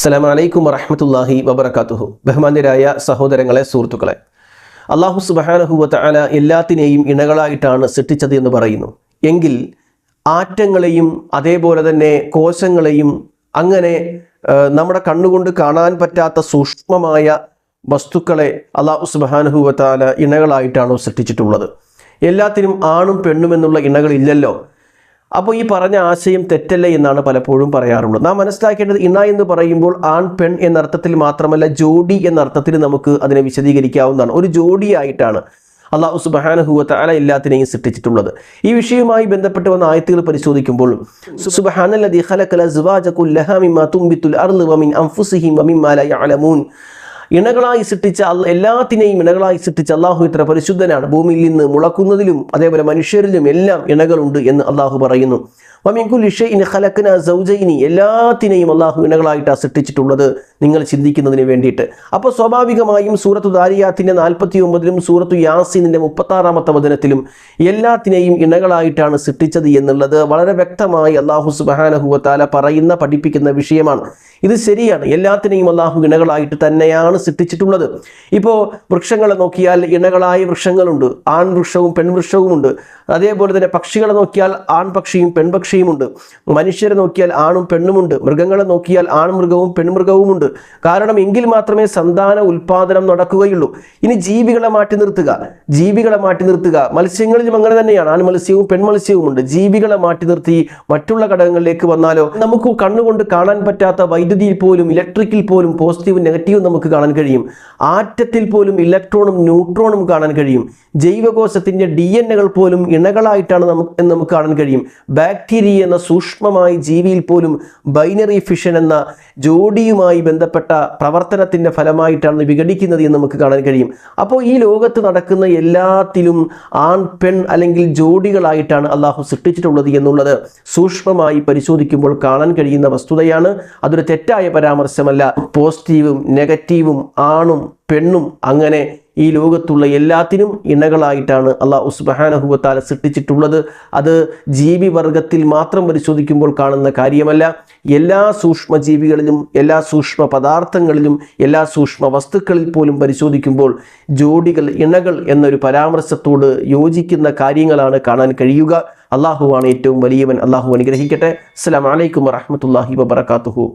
അസ്സലാമു അലൈക്കും വറഹ്മത്തുള്ളാഹി വബറകാതുഹു. ബഹുമാന്യരായ സഹോദരങ്ങളെ, സുഹൃത്തുക്കളെ, അല്ലാഹു സുബ്ഹാനഹു വ തആല എല്ലാത്തിനെയും ഇണകളായിട്ടാണ് സൃഷ്ടിച്ചത് എന്ന് പറയുന്നു. എങ്കിൽ ആറ്റങ്ങളെയും അതേപോലെ തന്നെ കോശങ്ങളെയും അങ്ങനെ നമ്മുടെ കണ്ണുകൊണ്ട് കാണാൻ പറ്റാത്ത സൂക്ഷ്മമായ വസ്തുക്കളെ അല്ലാഹു സുബ്ഹാനഹു വ തആല ഇണകളായിട്ടാണോ സൃഷ്ടിച്ചിട്ടുള്ളത്? എല്ലാത്തിനും ആണും പെണ്ണും എന്നുള്ള ഇണകളില്ലല്ലോ. അപ്പോൾ ഈ പറഞ്ഞ ആശയം തെറ്റല്ലേ എന്നാണ് പലപ്പോഴും പറയാറുള്ളത്. നാം മനസ്സിലാക്കേണ്ടത്, ഇണ എന്ന് പറയുമ്പോൾ ആൺ പെൺ എന്നർത്ഥത്തിൽ മാത്രമല്ല, ജോഡി എന്നർത്ഥത്തിൽ നമുക്ക് അതിനെ വിശദീകരിക്കാവുന്നതാണ്. ഒരു ജോഡിയായിട്ടാണ് അല്ലാഹു സുബ്ഹാനഹു വ തആല എല്ലാത്തിനെയും സൃഷ്ടിച്ചിട്ടുള്ളത്. ഈ വിഷയവുമായി ബന്ധപ്പെട്ട് വന്ന ആയത്തുകൾ പരിശോധിക്കുമ്പോൾ സുബ്ഹാനല്ലദീ ഖലഖൽ അസ്വാജ കുല്ലഹാ മിമ്മാ തുംബിത്തുൽ അർളു വമിൻ അൻഫുസിഹിം വമിമ്മാ ലാ യഅലമൂൻ. ഇണകളായി സൃഷ്ടിച്ച എല്ലാത്തിനെയും ഇണകളായി സൃഷ്ടിച്ച അള്ളാഹു ഇത്ര പരിശുദ്ധനാണ്. ഭൂമിയിൽ നിന്ന് മുളക്കുന്നതിലും അതേപോലെ മനുഷ്യരിലും എല്ലാം ഇണകളുണ്ട് എന്ന് അള്ളാഹു പറയുന്നു. വമിൻ കുല്ലി ഷൈഇൻ ഖലഖനാ സൗജൈനി. എല്ലാത്തിനെയും അള്ളാഹു ഇണകളായിട്ടാണ് സൃഷ്ടിച്ചിട്ടുള്ളത്, നിങ്ങൾ ചിന്തിക്കുന്നതിന് വേണ്ടിയിട്ട്. അപ്പോൾ സ്വാഭാവികമായും സൂറത്തു ദാരിയാത്തിൻ്റെ 49-ലും സൂറത്തു യാസീനിൻ്റെ 36-ാമത്തെ വചനത്തിലും എല്ലാത്തിനെയും ഇണകളായിട്ടാണ് സൃഷ്ടിച്ചത് എന്നുള്ളത് വളരെ വ്യക്തമായി അല്ലാഹു സുബ്ഹാനഹു വ തആല പഠിപ്പിക്കുന്ന വിഷയമാണ്. ഇത് ശരിയാണ്, എല്ലാത്തിനെയും അല്ലാഹു ഇണകളായിട്ട് തന്നെയാണ് സൃഷ്ടിച്ചിട്ടുള്ളത്. ഇപ്പോൾ വൃക്ഷങ്ങളെ നോക്കിയാൽ ഇണകളായ വൃക്ഷങ്ങളുണ്ട്, ആൺ വൃക്ഷവും പെൺവൃക്ഷവുമുണ്ട്. അതേപോലെ തന്നെ പക്ഷികളെ നോക്കിയാൽ ആൺപക്ഷിയും പെൺപക്ഷിയുമുണ്ട്. മനുഷ്യരെ നോക്കിയാൽ ആണും പെണ്ണുമുണ്ട്. മൃഗങ്ങളെ നോക്കിയാൽ ആൺമൃഗവും പെൺമൃഗവുമുണ്ട്. കാരണം എങ്കിൽ മാത്രമേ സന്താന ഉൽപാദനം നടക്കുകയുള്ളൂ. ഇനി ജീവികളെ മാറ്റി നിർത്തുക. മത്സ്യങ്ങളിലും അങ്ങനെ തന്നെയാണ്, ആൺമത്സ്യവും പെൺമത്സ്യവുമുണ്ട്. ജീവികളെ മാറ്റി നിർത്തി മറ്റുള്ള ഘടകങ്ങളിലേക്ക് വന്നാലോ, നമുക്ക് കണ്ണുകൊണ്ട് കാണാൻ പറ്റാത്ത വൈദ്യുതിയിൽ പോലും, ഇലക്ട്രിക്കിൽ പോലും പോസിറ്റീവും നെഗറ്റീവും നമുക്ക് കാണാൻ കഴിയും. ആറ്റത്തിൽ പോലും ഇലക്ട്രോണും ന്യൂട്രോണും കാണാൻ കഴിയും. ജൈവകോശത്തിൻ്റെ DNA പോലും ഇണകളായിട്ടാണ് നമുക്ക് കാണാൻ കഴിയും. ബാക്ടീരിയ എന്ന സൂക്ഷ്മമായ ജീവിയിൽ പോലും ബൈനറി ഫിഷൻ എന്ന ജോഡിയുമായി ബന്ധപ്പെട്ട പ്രവർത്തനത്തിൻ്റെ ഫലമായിട്ടാണ് വിഘടിക്കുന്നത് എന്ന് നമുക്ക് കാണാൻ കഴിയും. അപ്പോൾ ഈ ലോകത്ത് നടക്കുന്ന എല്ലാത്തിലും ആൺ പെൺ അല്ലെങ്കിൽ ജോഡികളായിട്ടാണ് അള്ളാഹു സൃഷ്ടിച്ചിട്ടുള്ളത് എന്നുള്ളത് സൂക്ഷ്മമായി പരിശോധിക്കുമ്പോൾ കാണാൻ കഴിയുന്ന വസ്തുതയാണ്. അതൊരു തെറ്റായ പരാമർശമല്ല. പോസിറ്റീവും നെഗറ്റീവും ആണും പെണ്ണും അങ്ങനെ ഈ ലോകത്തുള്ള എല്ലാത്തിനും ഇണകളായിട്ടാണ് അല്ലാഹു സുബ്ഹാനഹു വ തആല സൃഷ്ടിച്ചിട്ടുള്ളത്. അത് ജീവിവർഗത്തിൽ മാത്രം പരിശോധിക്കുമ്പോൾ കാണുന്ന കാര്യമല്ല. എല്ലാ സൂക്ഷ്മ ജീവികളിലും, എല്ലാ സൂക്ഷ്മ പദാർത്ഥങ്ങളിലും, എല്ലാ സൂക്ഷ്മ വസ്തുക്കളിൽ പോലും പരിശോധിക്കുമ്പോൾ ജോഡികൾ, ഇണകൾ എന്നൊരു പരാമർശത്തോട് യോജിക്കുന്ന കാര്യങ്ങളാണ് കാണാൻ കഴിയുക. അല്ലാഹുവാണ് ഏറ്റവും വലിയവൻ. അല്ലാഹു അനുഗ്രഹിക്കട്ടെ. അസ്സലാമു അലൈക്കും വറഹ്മത്തുള്ളാഹി വബറകാതുഹു.